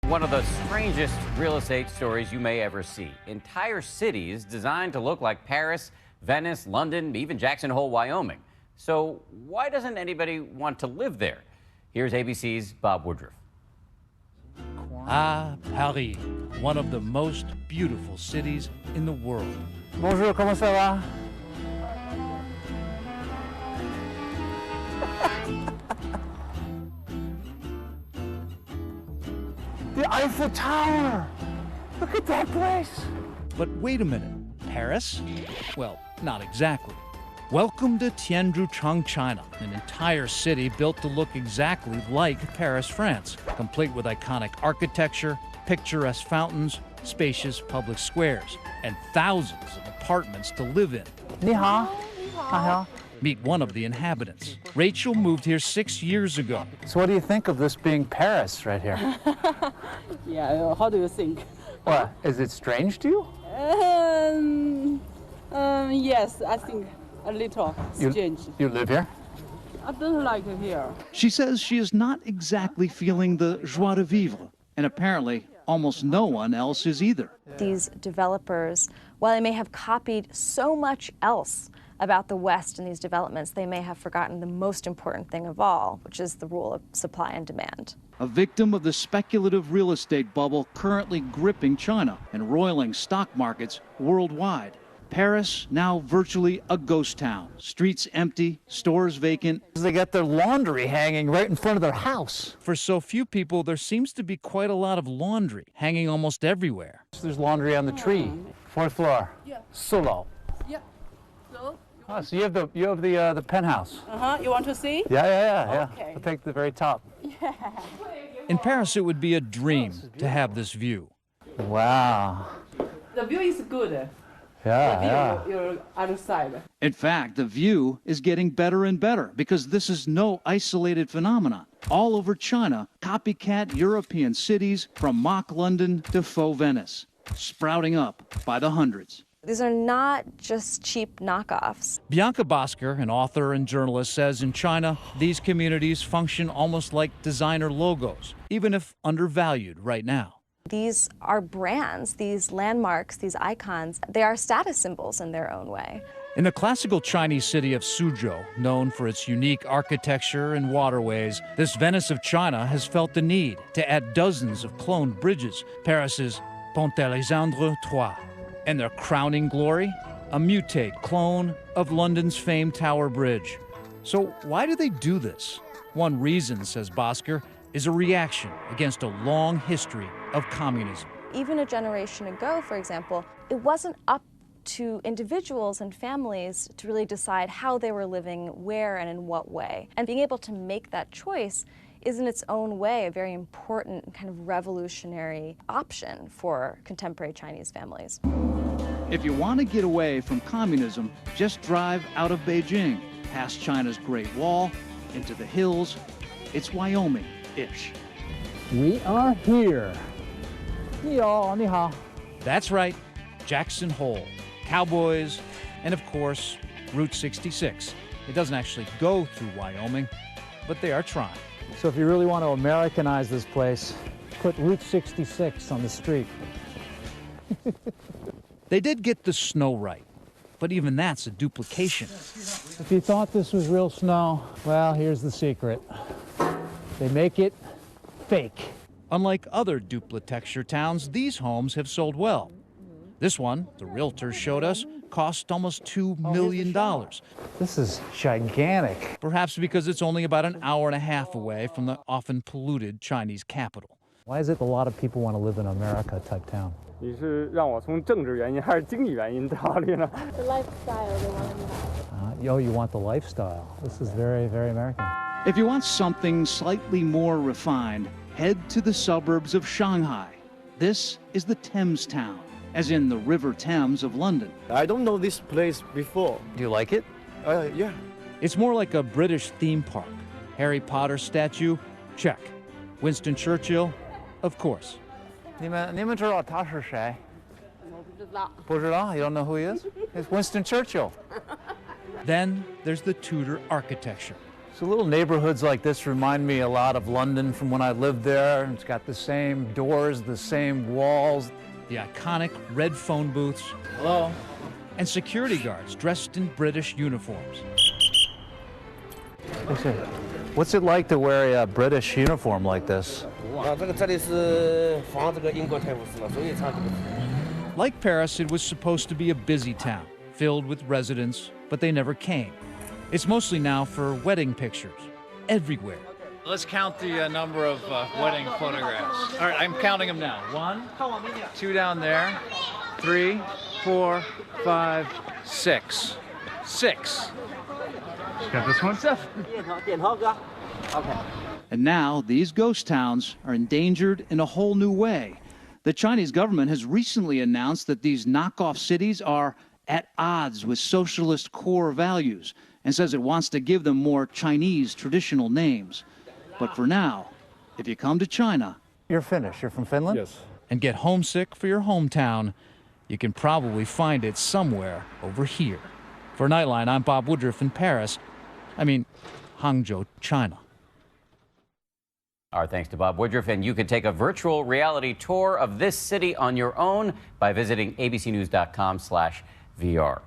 One of the strangest real estate stories you may ever see. Entire cities designed to look like Paris, Venice, London, even Jackson Hole, Wyoming. So why doesn't anybody want to live there? Here's ABC's Bob Woodruff. Ah, Paris, one of the most beautiful cities in the world. Bonjour, comment ça va? The Eiffel Tower! Look at that place! But wait a minute, Paris? Well, not exactly. Welcome to Tianzhuchang, China, an entire city built to look exactly like Paris, France, complete with iconic architecture, picturesque fountains, spacious public squares, and thousands of apartments to live in. 你好，你好。 Meet one of the inhabitants. Rachel moved here 6 years ago. So what do you think of this being Paris right here? Yeah, how do you think? What, is it strange to you? Yes, I think a little strange. You live here? I don't like it here. She says she is not exactly feeling the joie de vivre, and apparently almost no one else is either. These developers, while they may have copied so much else about the West and these developments, they may have forgotten the most important thing of all, which is the rule of supply and demand. A victim of the speculative real estate bubble currently gripping China and roiling stock markets worldwide. Paris, now virtually a ghost town. Streets empty, stores vacant. They got their laundry hanging right in front of their house. For so few people, there seems to be quite a lot of laundry hanging almost everywhere. There's laundry on the tree. Fourth floor. Yeah. Solo. Yeah. So, Oh, so you have the penthouse. you want to see? Yeah. Okay. I'll take the very top. In Paris, it would be a dream to have this view. Wow. The view is good. Yeah. Your other side. In fact, the view is getting better and better because this is no isolated phenomenon. All over China, copycat European cities from mock London to faux Venice, sprouting up by the hundreds. These are not just cheap knockoffs. Bianca Bosker, an author and journalist, says in China, these communities function almost like designer logos, even if undervalued right now. These are brands, these landmarks, these icons. They are status symbols in their own way. In the classical Chinese city of Suzhou, known for its unique architecture and waterways, this Venice of China has felt the need to add dozens of cloned bridges, Paris's Pont Alexandre III. And their crowning glory? A mutate clone of London's famed Tower Bridge. So why do they do this? One reason, says Bosker, is a reaction against a long history of communism. Even a generation ago, for example, it wasn't up to individuals and families to really decide how they were living, where and in what way. And being able to make that choice is in its own way a very important kind of revolutionary option for contemporary Chinese families. If you want to get away from communism, just drive out of Beijing, past China's Great Wall, into the hills. It's Wyoming-ish. We are here. 你好，你好. That's right, Jackson Hole, cowboys, and of course, Route 66. It doesn't actually go through Wyoming, but they are trying. So if you really want to Americanize this place, put Route 66 on the street. They did get the snow right, but even that's a duplication. If you thought this was real snow, well, here's the secret. They make it fake. Unlike other duplitecture towns, these homes have sold well. This one, the realtor showed us, cost almost $2 million. This is gigantic. Perhaps because it's only about an hour and a half away from the often polluted Chinese capital. Why is it a lot of people want to live in America type town? 你是让我从政治原因还是经济原因考虑呢？ The lifestyle they want to have. You want the lifestyle. This is very, very American. If you want something slightly more refined, head to the suburbs of Shanghai. This is the Thames town, as in the River Thames of London. I don't know this place before. Do you like it? Yeah. It's more like a British theme park. Harry Potter statue? Check. Winston Churchill? Of course. 你们知道他是谁？我不知道。不知道? You don't know who he is? It's Winston Churchill. Then there's the Tudor architecture. So little neighborhoods like this remind me a lot of London from when I lived there. It's got the same doors, the same walls. The iconic red phone booths. Hello. And security guards dressed in British uniforms. What's it like to wear a British uniform like this? Like Paris, it was supposed to be a busy town, filled with residents, but they never came. It's mostly now for wedding pictures, everywhere. Let's count the number of wedding photographs. All right, I'm counting them now. 1, 2 down there, 3, 4, 5, 6. 6. Got this one? 7. And now these ghost towns are endangered in a whole new way. The Chinese government has recently announced that these knockoff cities are at odds with socialist core values and says it wants to give them more Chinese traditional names. But for now, if you come to China, You're Finnish. You're from Finland? Yes. and get homesick for your hometown, you can probably find it somewhere over here. For Nightline, I'm Bob Woodruff in Paris. Hangzhou, China. Our thanks to Bob Woodruff, and you can take a virtual reality tour of this city on your own by visiting abcnews.com/VR.